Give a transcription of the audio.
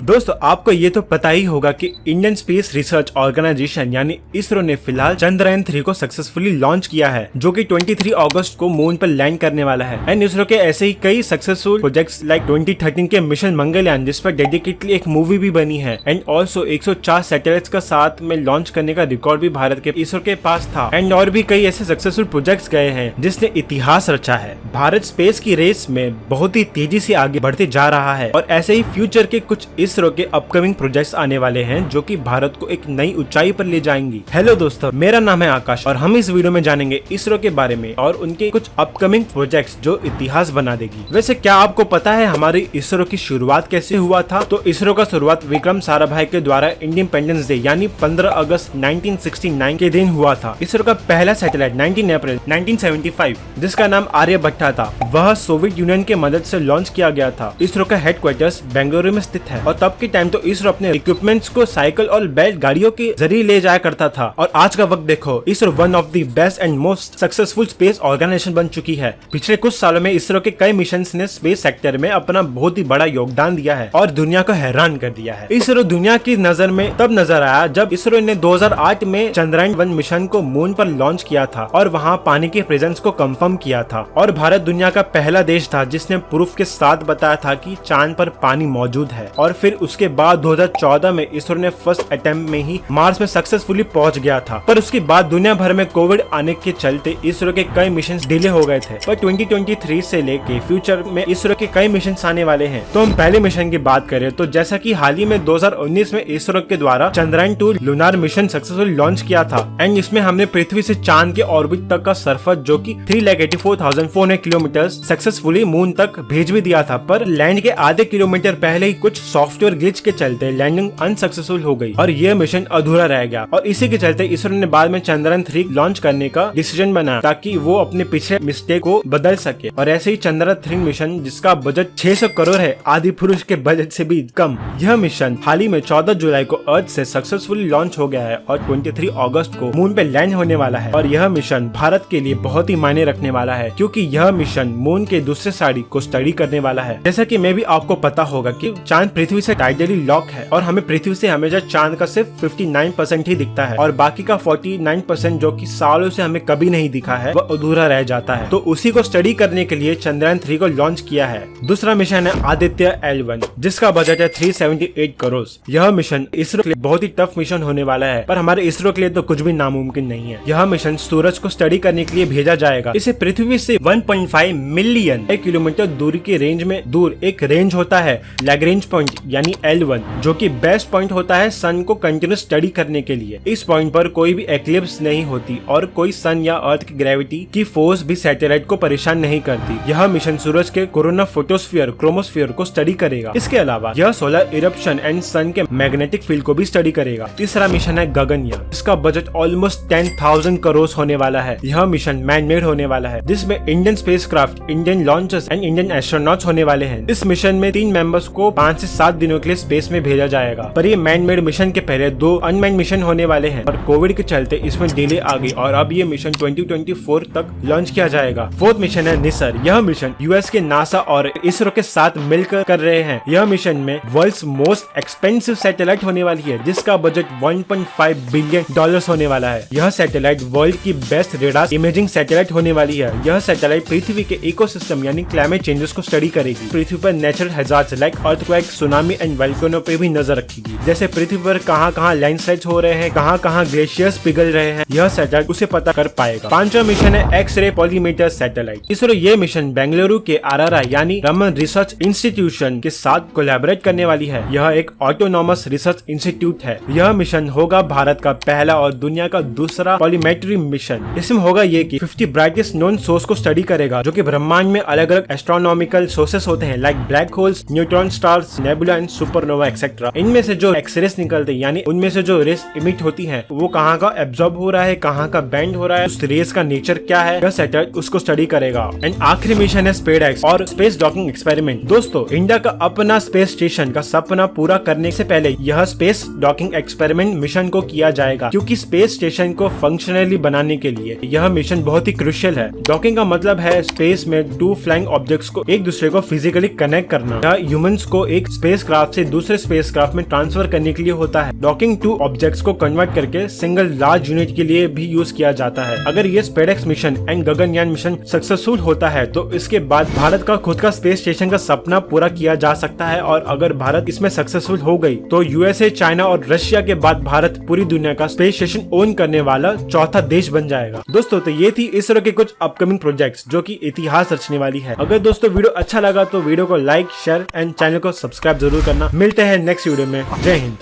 दोस्तों आपको ये तो पता ही होगा कि इंडियन स्पेस रिसर्च ऑर्गेनाइजेशन यानी इसरो ने फिलहाल चंद्रयान 3 को सक्सेसफुली लॉन्च किया है, जो कि 23 अगस्त को मून पर लैंड करने वाला है। एंड इसरो के ऐसे ही कई सक्सेसफुल प्रोजेक्ट्स लाइक 2013 के मिशन मंगलयान, जिस पर डेडिकेटली एक मूवी भी बनी है। एंड ऑल्सो 104 सैटेलाइट्स का साथ में लॉन्च करने का रिकॉर्ड भी भारत के इसरो के पास था। एंड और भी कई ऐसे सक्सेसफुल प्रोजेक्ट्स गए हैं जिसने इतिहास रचा है। भारत स्पेस की रेस में बहुत ही तेजी से आगे बढ़ते जा रहा है और ऐसे ही फ्यूचर के कुछ इसरो के अपकमिंग प्रोजेक्ट्स आने वाले हैं जो कि भारत को एक नई ऊंचाई पर ले जाएंगी। हेलो दोस्तों, मेरा नाम है आकाश और हम इस वीडियो में जानेंगे इसरो के बारे में और उनके कुछ अपकमिंग प्रोजेक्ट्स जो इतिहास बना देगी। वैसे क्या आपको पता है हमारी इसरो की शुरुआत कैसे हुआ था? तो इसरो का शुरुआत विक्रम साराभाई के द्वारा इंडिपेंडेंस डे यानी 15 अगस्त 1969 के दिन हुआ था। इसरो का पहला सैटेलाइट 19 अप्रैल 1975 जिसका नाम आर्यभट्टा था, वह सोवियत यूनियन के मदद से लॉन्च किया गया था। इसरो का हेडक्वार्टर्स बेंगलुरु में स्थित है और तब के टाइम तो इसरो अपने इक्विपमेंट्स को साइकिल और बैल गाड़ियों के जरिए ले जाया करता था। और आज का वक्त देखो, ISRO one of the best and most successful space organization बन चुकी है। पिछले कुछ सालों में इसरो के कई मिशंस ने स्पेस सेक्टर में अपना बहुत ही बड़ा योगदान दिया है और दुनिया को हैरान कर दिया है। इसरो दुनिया की नजर में तब नजर आया जब इसरो ने 2008 में चंद्रयान 1 मिशन को मून पर लॉन्च किया था और वहाँ पानी के प्रेजेंस को कंफर्म किया था। और भारत दुनिया का पहला देश था जिसने प्रूफ के साथ बताया था कि चांद पर पानी मौजूद है। और फिर उसके बाद 2014 में इसरो ने फर्स्ट अटेम्प्ट में ही मार्स में सक्सेसफुली पहुंच गया था। पर उसके बाद दुनिया भर में कोविड आने के चलते इसरो के कई मिशन डिले हो गए थे। पर 2023 से लेके फ्यूचर में इसरो के कई मिशन आने वाले हैं। तो हम पहले मिशन की बात करें तो जैसा कि हाल ही में 2019 में इसरो के द्वारा Chandrayaan 2 lunar mission successfully launch किया था। एंड इसमें हमने पृथ्वी से चांद के ऑर्बिट तक का सरफेस जो कि 3,84,400 किलोमीटर सक्सेसफुली मून तक भेज भी दिया था। पर लैंड के आधे किलोमीटर पहले ही कुछ सॉफ्टवेयर ग्लिच के चलते लैंडिंग अनसक्सेसफुल हो गई और यह मिशन अधूरा रह गया। और इसी के चलते इसरो ने बाद में चंद्रयान 3 लॉन्च करने का डिसीजन बनाया ताकि वो अपने पिछले मिस्टेक को बदल सके। और ऐसे ही चंद्रयान 3 मिशन जिसका बजट 600 करोड़ है, आदि पुरुष के बजट से भी कम, यह मिशन हाल ही में 14 जुलाई को अर्थ से सक्सेसफुली लॉन्च हो गया है और 23 अगस्त को मून पे लैंड होने वाला है। और यह मिशन भारत के लिए बहुत ही मायने रखने वाला है क्योंकि यह मिशन मून के दूसरे साइड को स्टडी करने वाला है। जैसा कि मैं भी आपको पता होगा कि चांद पृथ्वी से टाइटली लॉक है और हमें पृथ्वी से हमेशा चांद का सिर्फ 59% ही दिखता है और बाकी का 49% जो कि सालों से हमें कभी नहीं दिखा है वह अधूरा रह जाता है। तो उसी को स्टडी करने के लिए चंद्रयान 3 को लॉन्च किया है। दूसरा मिशन है आदित्य L1 जिसका बजट है 378 करोड़। यह मिशन इसरो के लिए बहुत ही टफ मिशन होने वाला है, पर हमारे इसरो के लिए तो कुछ भी नामुमकिन नहीं है। यह मिशन सूरज को स्टडी करने के लिए भेजा जाएगा। इसे पृथ्वी से 1.5 मिलियन किलोमीटर दूरी की रेंज में दूर एक रेंज होता है लैग्रेंज पॉइंट यानी L1, जो कि बेस्ट पॉइंट होता है सन को कंटिन्यूस स्टडी करने के लिए। इस पॉइंट पर कोई भी एक्लिप्स नहीं होती और कोई सन या अर्थ की ग्रेविटी की फोर्स भी सैटेलाइट को परेशान नहीं करती। यह मिशन सूरज के कोरोना फोटोस्फीयर क्रोमोस्फीयर को स्टडी करेगा। इसके अलावा यह सोलर इरप्शन एंड सन के मैग्नेटिक फील्ड को भी स्टडी करेगा। तीसरा मिशन है गगनयान जिसका बजट ऑलमोस्ट 10,000 करोड़ होने वाला है। यह मिशन मैन मेड होने वाला है जिसमें Indian spacecraft, Indian launchers and Indian astronauts होने वाले हैं। इस मिशन में 3 मेंबर्स को 5 से 7 दिनों के लिए स्पेस में भेजा जाएगा। पर ये मैन मेड मिशन के पहले 2 अनमैन्ड मिशन होने वाले हैं और कोविड के चलते इसमें डिले आ गई और अब ये मिशन 2024 तक लॉन्च किया जाएगा। फोर्थ मिशन है निसर। यह मिशन यूएस के नासा और इसरो के साथ मिलकर कर रहे हैं। यह मिशन में वर्ल्ड्स मोस्ट एक्सपेंसिव सैटेलाइट होने वाली है जिसका बजट $1.5 बिलियन होने वाला है। यह सैटेलाइट वर्ल्ड की बेस्ट रेडार इमेजिंग सैटेलाइट होने वाली है। यह सैटेलाइट पृथ्वी के इकोसिस्टम यानी क्लाइमेट चेंजेस को स्टडी करेगी। पृथ्वी पर natural hazards like earthquake, tsunami and volcano पे भी नजर रखेगी। जैसे पृथ्वी पर कहाँ लैंडस्लाइड्स हो रहे हैं, कहाँ ग्लेशियर्स पिघल रहे हैं, यह सैटेलाइट उसे पता कर पाएगा। पांचवा मिशन है एक्स-रे पॉलीमीटर सैटेलाइट। इसरो ये मिशन बेंगलुरु के RRI यानी रमन रिसर्च इंस्टीट्यूशन के साथ कोलैबोरेट करने वाली है। यह एक ऑटोनॉमस रिसर्च इंस्टीट्यूट है। यह मिशन होगा भारत का पहला और दुनिया का दूसरा पॉलीमेट्री मिशन। इसमें होगा ये कि 50 ब्राइटेस्ट नोन सोर्स को स्टडी करेगा जो कि ब्रह्मांड में अलग अलग एस्ट्रोनॉमिकल सोर्सेस होते हैं like black holes, neutron stars, nebula and supernova etcetera. इनमें से जो एक्सरेस निकलते हैं यानी उनमें से जो रेस इमिट होती हैं वो कहाँ का एब्जॉर्ब हो रहा है, कहाँ का बेंड हो रहा है, उस रेस का नेचर क्या है, यह सैटेलाइट उसको स्टडी करेगा। एंड आखिरी मिशन है स्पेसएक्स और स्पेस डॉकिंग एक्सपेरिमेंट। दोस्तों इंडिया का अपना स्पेस स्टेशन का सपना पूरा करने से पहले यह स्पेस डॉकिंग एक्सपेरिमेंट मिशन को किया जाएगा क्योंकि स्पेस स्टेशन को फंक्शनली बनाने के लिए यह मिशन बहुत ही क्रूशियल है। डॉकिंग का मतलब है स्पेस में 2 फ्लाइंग ऑब्जेक्ट्स को एक दूसरे को फिजिकली कनेक्ट करना या ह्यूमंस को एक स्पेस क्राफ्ट से दूसरे स्पेस क्राफ्ट में ट्रांसफर करने के लिए होता है। डॉकिंग 2 ऑब्जेक्ट्स को कन्वर्ट करके सिंगल लार्ज यूनिट के लिए भी यूज किया जाता है। अगर ये SpaDeX mission and Gaganyaan mission successful होता है तो इसके बाद भारत का खुद का स्पेस स्टेशन का सपना पूरा किया जा सकता है। और अगर भारत इसमें सक्सेसफुल हो गई तो यूएसए, चाइना और रशिया के बाद भारत पूरी दुनिया का स्पेस स्टेशन ओन करने वाला चौथा देश बन जाएगा। दोस्तों तो ये थी इसरो के कुछ अपकमिंग प्रोजेक्ट्स जो कि इतिहास रचने वाली है। अगर दोस्तों वीडियो अच्छा लगा तो वीडियो को लाइक, शेयर एंड चैनल को सब्सक्राइब जरूर करना। मिलते हैं नेक्स्ट वीडियो में। जय हिंद।